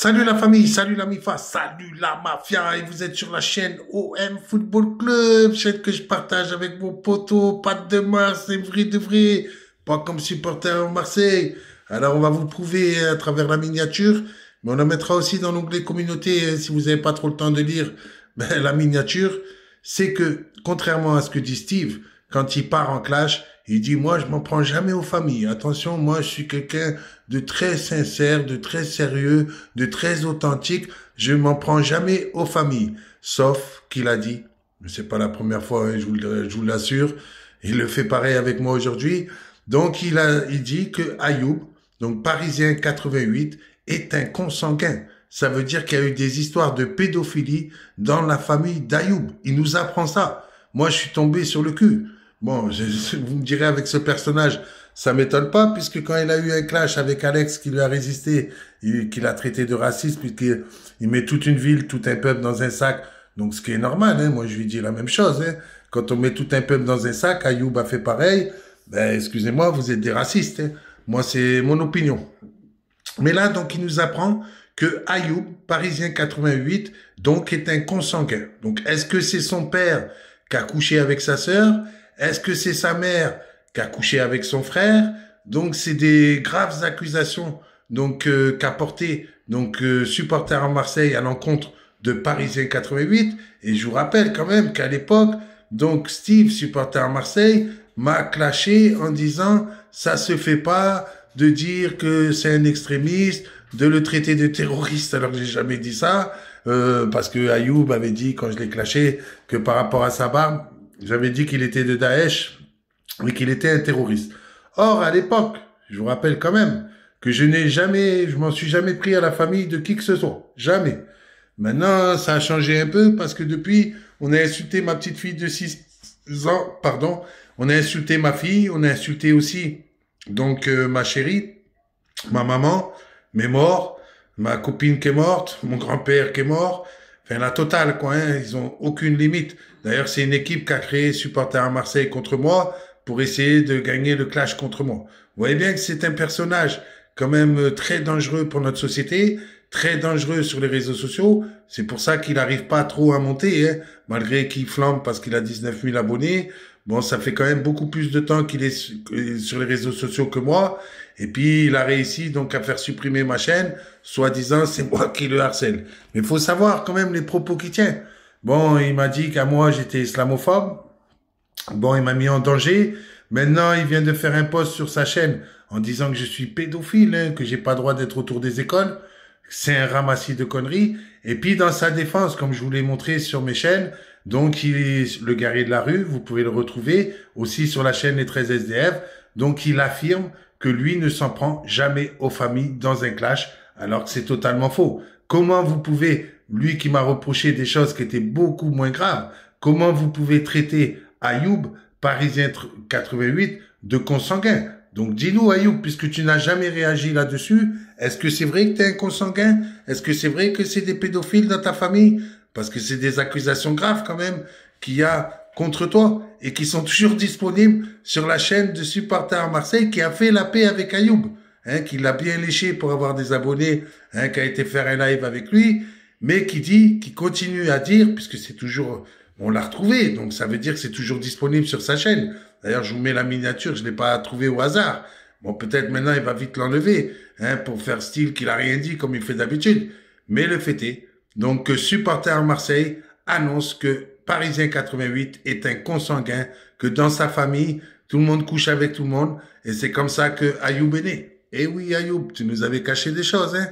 Salut la famille, salut la MIFA, salut la mafia, et vous êtes sur la chaîne OM Football Club, chaîne que je partage avec mon poteau, Pat de Mars, c'est vrai de vrai, pas comme supporter à Marseille. Alors on va vous le prouver à travers la miniature, mais on la mettra aussi dans l'onglet communauté si vous n'avez pas trop le temps de lire. Ben, la miniature, c'est que, contrairement à ce que dit Steve, quand il part en clash, il dit, moi, je m'en prends jamais aux familles. Attention, moi, je suis quelqu'un de très sincère, de très sérieux, de très authentique. Je m'en prends jamais aux familles. Sauf qu'il a dit, mais c'est pas la première fois, hein, je vous l'assure, il le fait pareil avec moi aujourd'hui. Donc, il dit que Ayoub, donc Parisien 88, est un consanguin. Ça veut dire qu'il y a eu des histoires de pédophilie dans la famille d'Ayoub. Il nous apprend ça. Moi, je suis tombé sur le cul. Bon, vous me direz avec ce personnage, ça m'étonne pas, puisque quand il a eu un clash avec Alex qui lui a résisté, qu'il a traité de raciste, puisqu'il met toute une ville, tout un peuple dans un sac. Donc, ce qui est normal, hein, moi je lui dis la même chose. Hein. Quand on met tout un peuple dans un sac, Ayoub a fait pareil. Ben, excusez-moi, vous êtes des racistes. Hein. Moi, c'est mon opinion. Mais là, donc, il nous apprend que Ayoub, Parisien 88, donc, est un consanguin. Donc, est-ce que c'est son père qui a couché avec sa sœur? Est-ce que c'est sa mère qui a couché avec son frère? Donc, c'est des graves accusations donc qu'a porté donc supporter à Marseille à l'encontre de Parisien 88. Et je vous rappelle quand même qu'à l'époque, donc Steve, supporter à Marseille, m'a clashé en disant ça se fait pas de dire que c'est un extrémiste, de le traiter de terroriste alors que j'ai jamais dit ça, parce que Ayoub avait dit quand je l'ai clashé que par rapport à sa barbe, j'avais dit qu'il était de Daesh et qu'il était un terroriste. Or, à l'époque, je vous rappelle quand même que je m'en suis jamais pris à la famille de qui que ce soit. Jamais. Maintenant, ça a changé un peu parce que depuis, on a insulté ma petite fille de 6 ans, pardon. On a insulté ma fille, on a insulté aussi, donc, ma chérie, ma maman, mes morts, ma copine qui est morte, mon grand-père qui est mort. Enfin, la totale, quoi, hein. Ils ont aucune limite. D'ailleurs, c'est une équipe qui a créé Supporter à Marseille contre moi pour essayer de gagner le clash contre moi. Vous voyez bien que c'est un personnage quand même très dangereux pour notre société, très dangereux sur les réseaux sociaux. C'est pour ça qu'il n'arrive pas trop à monter, hein, malgré qu'il flambe parce qu'il a 19 000 abonnés. Bon, ça fait quand même beaucoup plus de temps qu'il est sur les réseaux sociaux que moi. Et puis, il a réussi donc à faire supprimer ma chaîne, soi-disant c'est moi qui le harcèle. Mais il faut savoir quand même les propos qu'il tient. Bon, il m'a dit qu'à moi, j'étais islamophobe. Bon, il m'a mis en danger. Maintenant, il vient de faire un post sur sa chaîne en disant que je suis pédophile, hein, que j'ai pas droit d'être autour des écoles. C'est un ramassis de conneries. Et puis, dans sa défense, comme je vous l'ai montré sur mes chaînes, donc il est le guerrier de la rue, vous pouvez le retrouver aussi sur la chaîne Les 13 SDF. Donc, il affirme que lui ne s'en prend jamais aux familles dans un clash, alors que c'est totalement faux. Comment vous pouvez, lui qui m'a reproché des choses qui étaient beaucoup moins graves, comment vous pouvez traiter Ayoub, Parisien 88, de consanguin? Donc dis-nous Ayoub, puisque tu n'as jamais réagi là-dessus, est-ce que c'est vrai que tu es un consanguin? Est-ce que c'est vrai que c'est des pédophiles dans ta famille? Parce que c'est des accusations graves quand même qu'il y a contre toi et qui sont toujours disponibles sur la chaîne de Supporter à Marseille qui a fait la paix avec Ayoub, hein, qui l'a bien léché pour avoir des abonnés, hein, qui a été faire un live avec lui, mais qui continue à dire, puisque c'est toujours, on l'a retrouvé, donc ça veut dire que c'est toujours disponible sur sa chaîne. D'ailleurs, je vous mets la miniature, je l'ai pas trouvé au hasard. Bon, peut-être maintenant il va vite l'enlever, hein, pour faire style qu'il a rien dit comme il fait d'habitude. Mais le fait est, donc, que Supporter à Marseille annonce que Parisien 88 est un consanguin, que dans sa famille, tout le monde couche avec tout le monde, et c'est comme ça que Ayoub est né. Eh oui, Ayoub, tu nous avais caché des choses, hein.